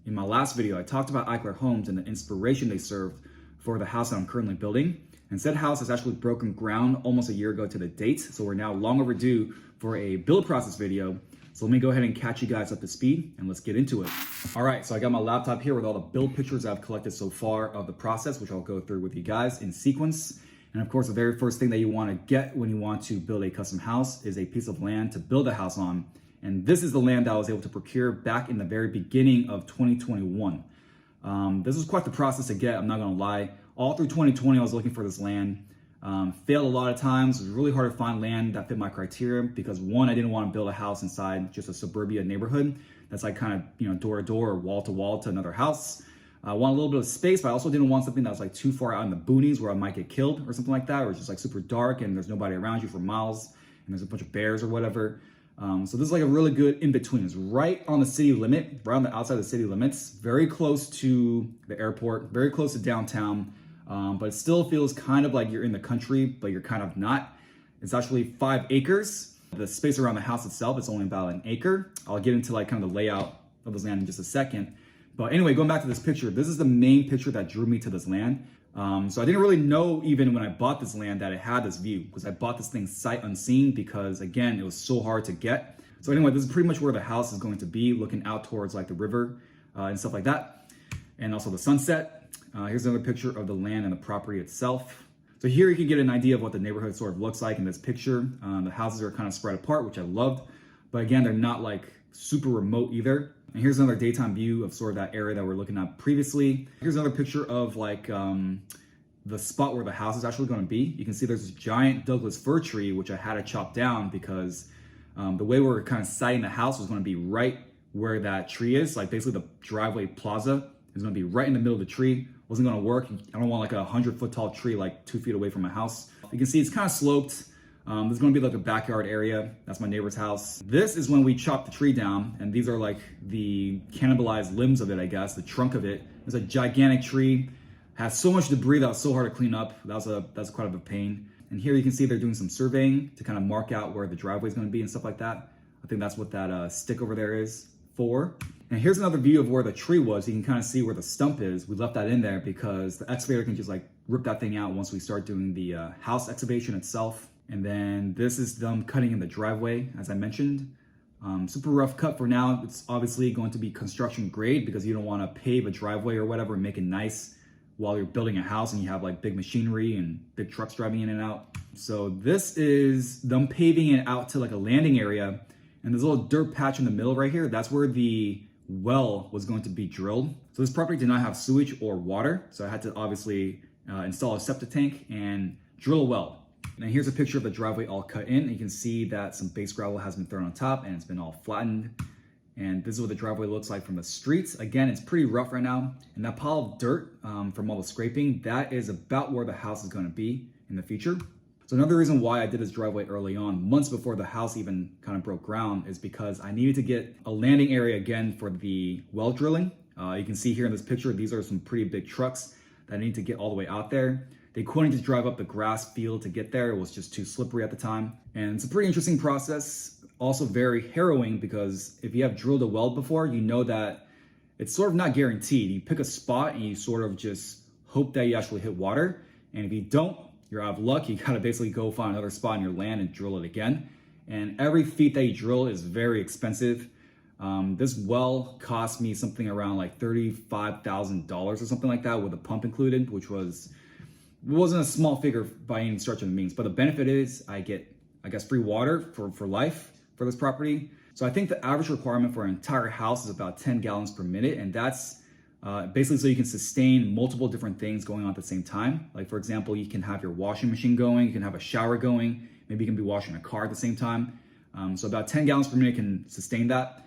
In my last video, I talked about Eichler homes and the inspiration they served for the house that I'm currently building. And said house has actually broken ground almost a year ago to the date, so we're now long overdue for a build process video. So let me go ahead and catch you guys up to speed and let's get into it. All right, so I got my laptop here with all the build pictures I've collected so far of the process, which I'll go through with you guys in sequence. And of course, the very first thing that you want to get when you want to build a custom house is a piece of land to build a house on. And this is the land that I was able to procure back in the very beginning of 2021. This was quite the process to get, I'm not gonna lie. All through 2020, I was looking for this land. Failed a lot of times. It was really hard to find land that fit my criteria because one, I didn't want to build a house inside just a suburbia neighborhood that's like kind of, door to door or wall to another house. I want a little bit of space, but I also didn't want something that was like too far out in the boonies where I might get killed or something like that, or it's just like super dark and there's nobody around you for miles and there's a bunch of bears or whatever. So this is like a really good in-between. It's right on the city limit, right on the outside of the city limits, very close to the airport, very close to downtown, but it still feels kind of like you're in the country, but you're kind of not. It's actually 5 acres. The space around the house itself is only about 1 acre. I'll get into like kind of the layout of this land in just a second. But anyway, going back to this picture, this is the main picture that drew me to this land. So I didn't really know even when I bought this land that it had this view, because I bought this thing sight unseen because again, it was so hard to get. So anyway, this is pretty much where the house is going to be, looking out towards like the river and stuff like that. And also the sunset. Here's another picture of the land and the property itself. So here you can get an idea of what the neighborhood sort of looks like in this picture. The houses are kind of spread apart, which I loved. But again, they're not like super remote either. And here's another daytime view of sort of that area that we're looking at previously. Here's another picture of like the spot where the house is actually going to be. You can see there's this giant Douglas fir tree, which I had to chop down because the way we're kind of siting the house was going to be right where that tree is. Like basically the driveway plaza is going to be right in the middle of the tree. Wasn't going to work. I don't want like a 100-foot tall tree like 2 feet away from my house. You can see it's kind of sloped. This is going to be like a backyard area. That's my neighbor's house. This is when we chopped the tree down, and these are like the cannibalized limbs of it, I guess, the trunk of it. It's a gigantic tree, has so much debris that was so hard to clean up. That's quite a pain. And here you can see they're doing some surveying to kind of mark out where the driveway is going to be and stuff like that. I think that's what that stick over there is for. And here's another view of where the tree was. You can kind of see where the stump is. We left that in there because the excavator can just like rip that thing out once we start doing the house excavation itself. And then this is them cutting in the driveway, as I mentioned. Super rough cut for now. It's obviously going to be construction grade because you don't want to pave a driveway or whatever and make it nice while you're building a house and you have like big machinery and big trucks driving in and out. So this is them paving it out to like a landing area. And there's a little dirt patch in the middle right here. That's where the well was going to be drilled. So this property did not have sewage or water. So I had to obviously install a septic tank and drill a well. And here's a picture of the driveway all cut in. You can see that some base gravel has been thrown on top and it's been all flattened. And this is what the driveway looks like from the streets. Again, it's pretty rough right now. And that pile of dirt from all the scraping, that is about where the house is going to be in the future. So another reason why I did this driveway early on, months before the house even kind of broke ground, is because I needed to get a landing area again for the well drilling. You can see here in this picture, these are some pretty big trucks that I need to get all the way out there. They couldn't just drive up the grass field to get there. It was just too slippery at the time. And it's a pretty interesting process. Also very harrowing because if you have drilled a well before, you know that it's sort of not guaranteed. You pick a spot and you sort of just hope that you actually hit water. And if you don't, you're out of luck. You gotta basically go find another spot in your land and drill it again. And every feet that you drill is very expensive. This well cost me something around like $35,000 or something like that with a pump included, which wasn't a small figure by any stretch of the means. But the benefit is I get, I guess, free water for life for this property. So I think the average requirement for an entire house is about 10 gallons per minute. And that's basically so you can sustain multiple different things going on at the same time. Like for example, you can have your washing machine going, you can have a shower going, maybe you can be washing a car at the same time. So about 10 gallons per minute can sustain that.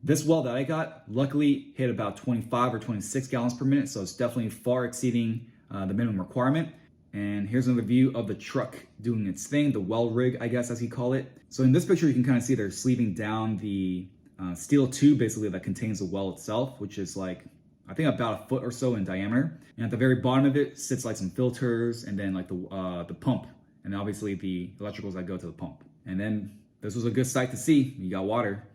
This well that I got luckily hit about 25 or 26 gallons per minute. So it's definitely far exceeding the minimum requirement. And here's another view of the truck doing its thing, the well rig, I guess, as you call it. So in this picture, you can kind of see they're sleeving down the steel tube, basically, that contains the well itself, which is like, I think about 1 foot or so in diameter. And at the very bottom of it sits like some filters and then like the pump, and obviously the electricals that go to the pump. And then this was a good sight to see. You got water.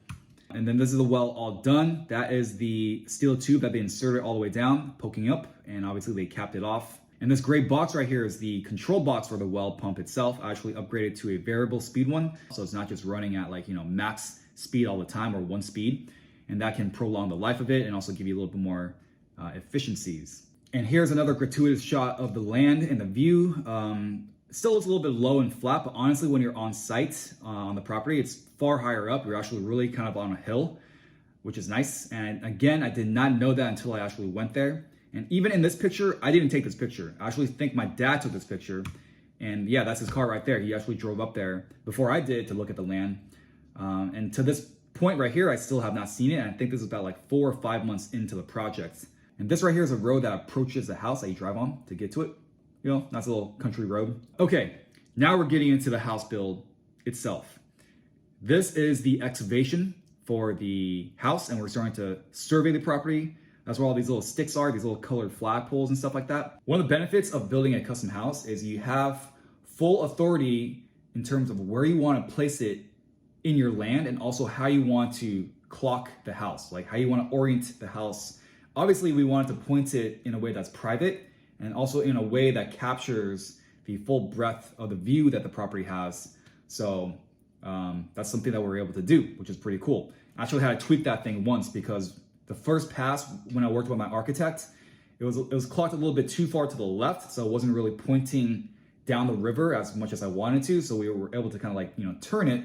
And then this is the well all done. That is the steel tube that they inserted all the way down, poking up, and obviously they capped it off. And this gray box right here is the control box for the well pump itself. I actually upgraded to a variable speed one, so it's not just running at like, max speed all the time or one speed. And that can prolong the life of it and also give you a little bit more efficiencies. And here's another gratuitous shot of the land and the view. Still looks a little bit low and flat, but honestly, when you're on site on the property, it's far higher up. You're actually really kind of on a hill, which is nice. And again, I did not know that until I actually went there. And even in this picture, I didn't take this picture. I actually think my dad took this picture. And yeah, that's his car right there. He actually drove up there before I did to look at the land. And to this point right here, I still have not seen it. And I think this is about like 4 or 5 months into the project. And this right here is a road that approaches the house that you drive on to get to it. Nice little country road. Okay, now we're getting into the house build itself. This is the excavation for the house, and we're starting to survey the property. That's where all these little sticks are, these little colored flagpoles and stuff like that. One of the benefits of building a custom house is you have full authority in terms of where you want to place it in your land and also how you want to clock the house, like how you want to orient the house. Obviously, we wanted to point it in a way that's private and also in a way that captures the full breadth of the view that the property has. So that's something that we're able to do, which is pretty cool. I actually had to tweak that thing once because the first pass when I worked with my architect, it was clocked a little bit too far to the left, so it wasn't really pointing down the river as much as I wanted to. So we were able to kind of like turn it,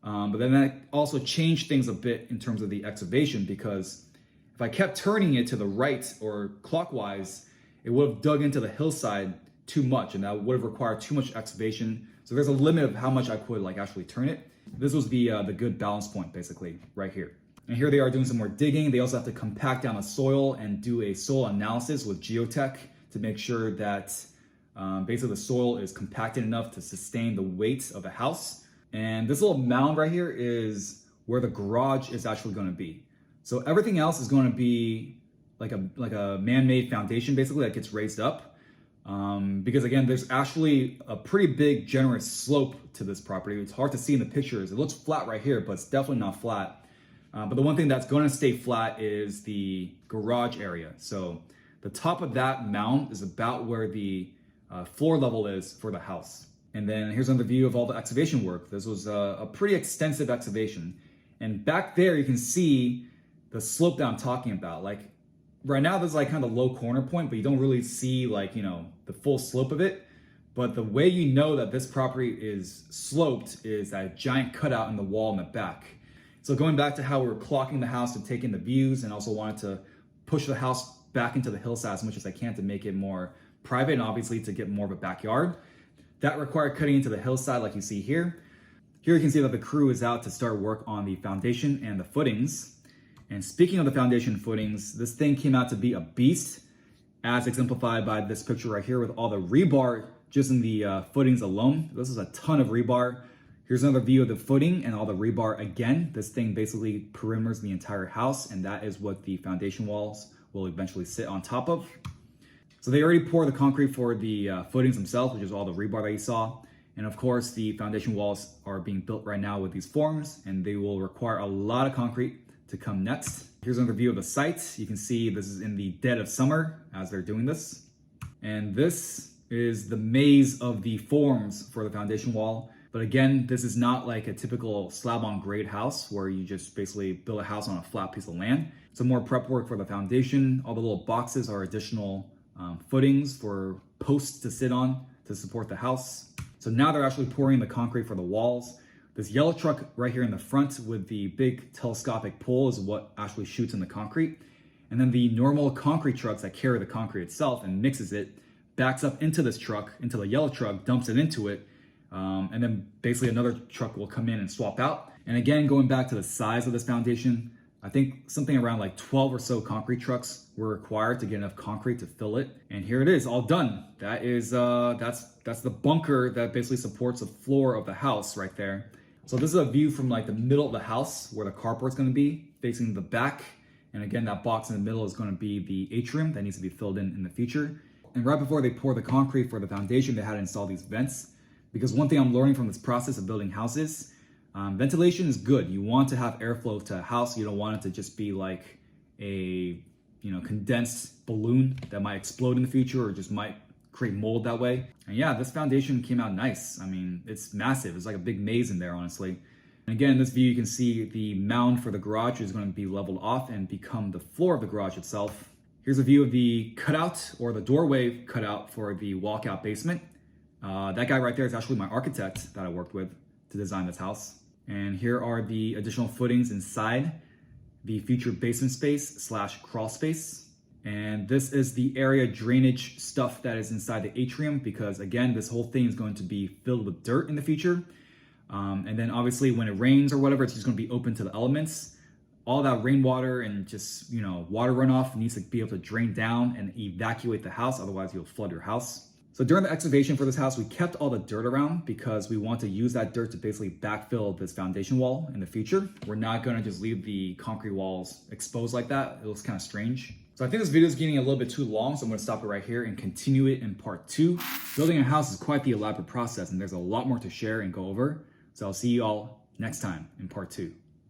but then that also changed things a bit in terms of the excavation, because if I kept turning it to the right or clockwise, it would have dug into the hillside too much, and that would have required too much excavation. So there's a limit of how much I could like actually turn it. This was the good balance point basically right here. And here they are doing some more digging. They also have to compact down the soil and do a soil analysis with geotech to make sure that basically the soil is compacted enough to sustain the weight of a house. And this little mound right here is where the garage is actually going to be. So everything else is going to be like a man-made foundation basically that gets raised up. Because again, there's actually a pretty big generous slope to this property. It's hard to see in the pictures. It looks flat right here, but it's definitely not flat. But the one thing that's going to stay flat is the garage area. So the top of that mound is about where the floor level is for the house. And then here's another view of all the excavation work. This was a pretty extensive excavation. And back there, you can see the slope that I'm talking about. Like right now, there's like kind of a low corner point, but you don't really see like, the full slope of it. But the way you know that this property is sloped is that giant cutout in the wall in the back. So going back to how we were clocking the house to take in the views and also wanted to push the house back into the hillside as much as I can to make it more private and obviously to get more of a backyard. That required cutting into the hillside like you see here. Here you can see that the crew is out to start work on the foundation and the footings. And speaking of the foundation footings, this thing came out to be a beast, as exemplified by this picture right here with all the rebar just in the footings alone. This is a ton of rebar. Here's another view of the footing and all the rebar again. This thing basically perimeters the entire house, and that is what the foundation walls will eventually sit on top of. So they already poured the concrete for the footings themselves, which is all the rebar that you saw. And of course, the foundation walls are being built right now with these forms, and they will require a lot of concrete to come next. Here's another view of the site. You can see this is in the dead of summer as they're doing this. And this is the maze of the forms for the foundation wall. But again, this is not like a typical slab on grade house where you just basically build a house on a flat piece of land. Some more prep work for the foundation. All the little boxes are additional footings for posts to sit on to support the house. So now they're actually pouring the concrete for the walls. This yellow truck right here in the front with the big telescopic pole is what actually shoots in the concrete. And then the normal concrete trucks that carry the concrete itself and mixes it backs up into this truck, into the yellow truck, dumps it into it. And then basically another truck will come in and swap out. And again, going back to the size of this foundation, I think something around like 12 or so concrete trucks were required to get enough concrete to fill it. And here it is, all done. That is, that's the bunker that basically supports the floor of the house right there. So this is a view from like the middle of the house where the carport's gonna be, facing the back. And again, that box in the middle is gonna be the atrium that needs to be filled in the future. And right before they pour the concrete for the foundation, they had to install these vents. Because one thing I'm learning from this process of building houses, Ventilation is good. You want to have airflow to a house. You don't want it to just be like a condensed balloon that might explode in the future or just might create mold that way. And yeah, this foundation came out nice. I mean, it's massive. It's like a big maze in there, honestly. And again, in this view, you can see the mound for the garage is going to be leveled off and become the floor of the garage itself. Here's a view of the cutout or the doorway cutout for the walkout basement. That guy right there is actually my architect that I worked with to design this house. And here are the additional footings inside the future basement space / crawl space. And this is the area drainage stuff that is inside the atrium, because again, this whole thing is going to be filled with dirt in the future. And then obviously when it rains or whatever, it's just going to be open to the elements. All that rainwater and just, water runoff needs to be able to drain down and evacuate the house. Otherwise you'll flood your house. So during the excavation for this house, we kept all the dirt around because we want to use that dirt to basically backfill this foundation wall in the future. We're not going to just leave the concrete walls exposed like that. It looks kind of strange. So I think this video is getting a little bit too long, so I'm going to stop it right here and continue it in part 2. Building a house is quite the elaborate process, and there's a lot more to share and go over. So I'll see you all next time in part 2.